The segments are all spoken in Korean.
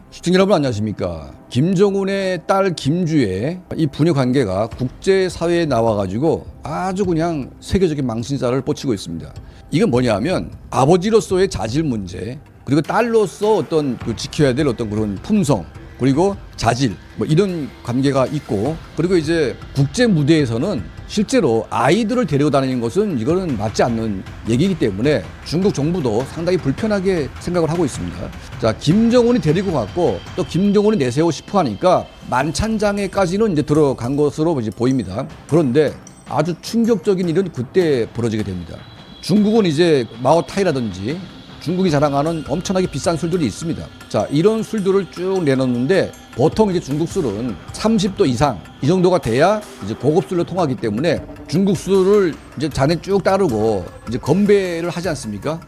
시청자 여러분 안녕하십니까. 김정은의 딸 김주의 이 부녀 관계가 국제사회에 나와가지고 아주 그냥 세계적인 망신살을 뻗치고 있습니다. 이건 뭐냐면 아버지로서의 자질 문제, 그리고 딸로서 어떤 그 지켜야 될 어떤 그런 품성, 그리고 자질, 뭐 이런 관계가 있고, 그리고 이제 국제 무대에서는 실제로 아이들을 데리고 다니는 것은 이거는 맞지 않는 얘기이기 때문에 중국 정부도 상당히 불편하게 생각을 하고 있습니다. 자, 김정은이 데리고 갔고 또 김정은이 내세우고 싶어 하니까 만찬장에까지는 이제 들어간 것으로 이제 보입니다. 그런데 아주 충격적인 일은 그때 벌어지게 됩니다. 중국은 이제 마오타이라든지 중국이 자랑하는 엄청나게 비싼 술들이 있습니다. 자, 이런 술들을 쭉 내놓는데 보통 이제 중국 술은 30도 이상 이 정도가 돼야 이제 고급 술로 통하기 때문에 중국 술을 이제 잔에 쭉 따르고 이제 건배를 하지 않습니까?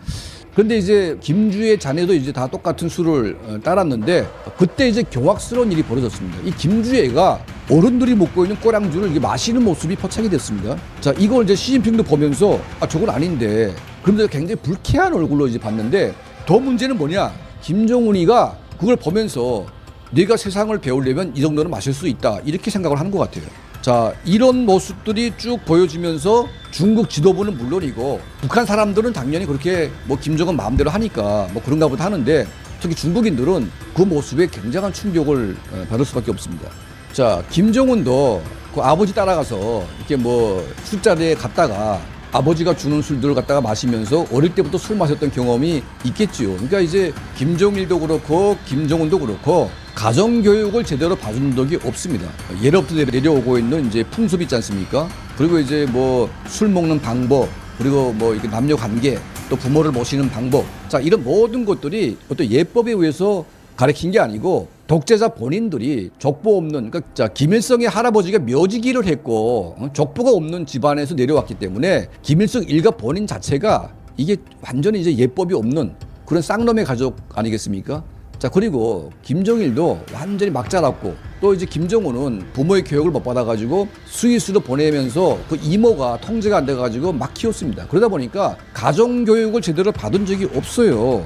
그런데 이제 김주의 자네도 이제 다 똑같은 술을 따랐는데 그때 이제 경악스러운 일이 벌어졌습니다. 이 김주혜가 어른들이 먹고 있는 꼬량주를 이게 마시는 모습이 포착이 됐습니다. 자, 이걸 이제 시진핑도 보면서 저건 아닌데, 그런데 굉장히 불쾌한 얼굴로 이제 봤는데, 더 문제는 뭐냐? 김정은이가 그걸 보면서 네가 세상을 배우려면 이 정도는 마실 수 있다, 이렇게 생각을 하는 것 같아요. 자, 이런 모습들이 쭉 보여지면서 중국 지도부는 물론이고 북한 사람들은 당연히 그렇게 뭐 김정은 마음대로 하니까 뭐 그런가 보다 하는데, 특히 중국인들은 그 모습에 굉장한 충격을 받을 수밖에 없습니다. 자, 김정은도 그 아버지 따라가서 이렇게 뭐 술자리에 갔다가 아버지가 주는 술들을 갖다가 마시면서 어릴 때부터 술 마셨던 경험이 있겠지요. 그러니까 이제 김정일도 그렇고 김정은도 그렇고 가정교육을 제대로 받은 적이 없습니다. 예로부터 내려오고 있는 이제 풍습이 있지 않습니까? 그리고 이제 뭐 술 먹는 방법, 그리고 뭐 이렇게 남녀 관계, 또 부모를 모시는 방법, 자, 이런 모든 것들이 어떤 예법에 의해서 가르친 게 아니고 독재자 본인들이 족보 없는, 그러니까 자, 김일성의 할아버지가 묘지기를 했고 족보가 없는 집안에서 내려왔기 때문에 김일성 일가 본인 자체가 이게 완전히 이제 예법이 없는 그런 쌍놈의 가족 아니겠습니까? 자, 그리고 김정일도 완전히 막 자랐고 또 이제 김정은은 부모의 교육을 못 받아가지고 스위스로 보내면서 그 이모가 통제가 안 돼가지고 막 키웠습니다. 그러다 보니까 가정교육을 제대로 받은 적이 없어요.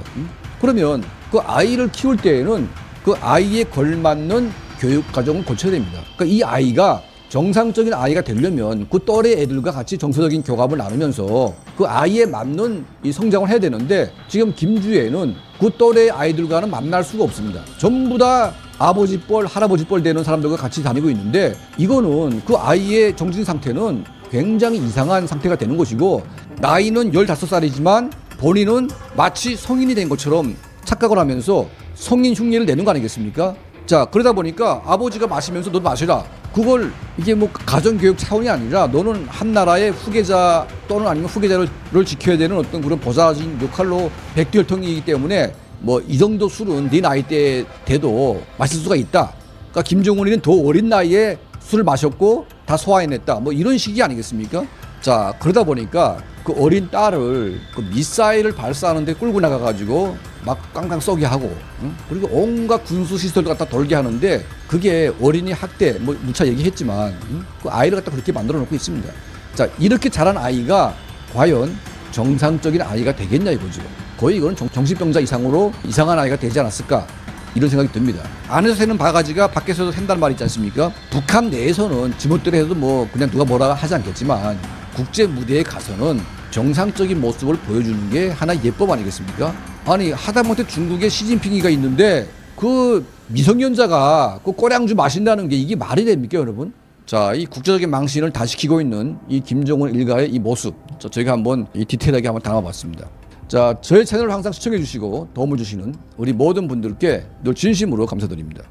그러면 그 아이를 키울 때에는 그 아이에 걸맞는 교육 과정을 거쳐야 됩니다. 그러니까 이 아이가 정상적인 아이가 되려면 그 또래 애들과 같이 정서적인 교감을 나누면서 그 아이에 맞는 이 성장을 해야 되는데, 지금 김주혜는 그 또래 아이들과는 만날 수가 없습니다. 전부 다 아버지 뻘, 할아버지 뻘 되는 사람들과 같이 다니고 있는데, 이거는 그 아이의 정신 상태는 굉장히 이상한 상태가 되는 것이고, 나이는 15살이지만 본인은 마치 성인이 된 것처럼 착각을 하면서 성인 흉내를 내는 거 아니겠습니까? 자, 그러다 보니까 아버지가 마시면서 너도 마시라. 그걸 이게 뭐 가정교육 차원이 아니라 너는 한 나라의 후계자 또는 아니면 후계자를 지켜야 되는 어떤 그런 보좌진 역할로 백두혈통이기 때문에 뭐 이 정도 술은 네 나이 때 돼도 마실 수가 있다. 그러니까 김정은이는 더 어린 나이에 술을 마셨고 다 소화해냈다. 뭐 이런 식이 아니겠습니까? 자, 그러다 보니까 그 어린 딸을 그 미사일을 발사하는데 끌고 나가가지고 막 깡깡 쏘게 하고, 그리고 온갖 군수 시설도 갖다 돌게 하는데, 그게 어린이 학대, 뭐 무차 얘기했지만 그 아이를 갖다 그렇게 만들어 놓고 있습니다. 자, 이렇게 자란 아이가 과연 정상적인 아이가 되겠냐 이거죠. 거의 이거는 정신병자 이상으로 이상한 아이가 되지 않았을까, 이런 생각이 듭니다. 안에서 새는 바가지가 밖에서도 샌다는 말이 있지 않습니까? 북한 내에서는 지멋대로 해도 뭐 그냥 누가 뭐라 하지 않겠지만 국제 무대에 가서는 정상적인 모습을 보여주는 게 하나의 예법 아니겠습니까? 아니, 하다못해 중국에 시진핑이가 있는데 그 미성년자가 그 꼬량주 마신다는 게 이게 말이 됩니까, 여러분? 자, 이 국제적인 망신을 다 시키고 있는 이 김정은 일가의 이 모습, 저희가 한번 이 디테일하게 한번 담아봤습니다. 자, 저희 채널을 항상 시청해 주시고 도움을 주시는 우리 모든 분들께 늘 진심으로 감사드립니다.